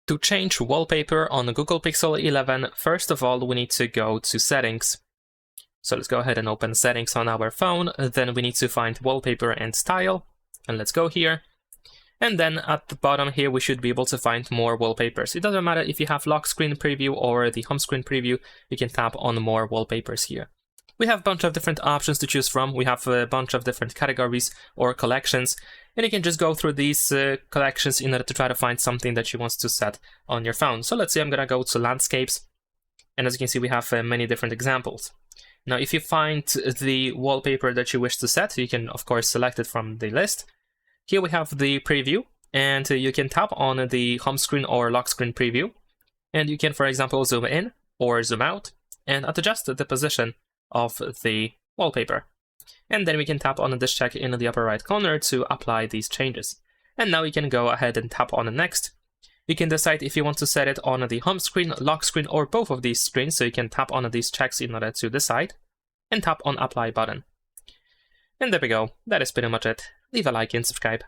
To change wallpaper on the Google Pixel 11, first of all, we need to go to Settings. So let's go ahead and open Settings on our phone. Then we need to find Wallpaper and Style. And let's go here. And then at the bottom here, we should be able to find more wallpapers. It doesn't matter if you have lock screen preview or the home screen preview, you can tap on more wallpapers here. We have a bunch of different options to choose from. We have a bunch of different categories or collections, and you can just go through these collections in order to try to find something that you want to set on your phone. So let's say I'm gonna go to landscapes, and as you can see, we have many different examples. Now, if you find the wallpaper that you wish to set, you can of course select it from the list. Here we have the preview, and you can tap on the home screen or lock screen preview, and you can, for example, zoom in or zoom out and adjust the position of the wallpaper. And then we can tap on this check in the upper right corner to apply these changes. And now we can go ahead and tap on next. You can decide if you want to set it on the home screen, lock screen, or both of these screens, so you can tap on these checks in order to decide, and tap on apply button. And there we go, that is pretty much it. Leave a like and subscribe.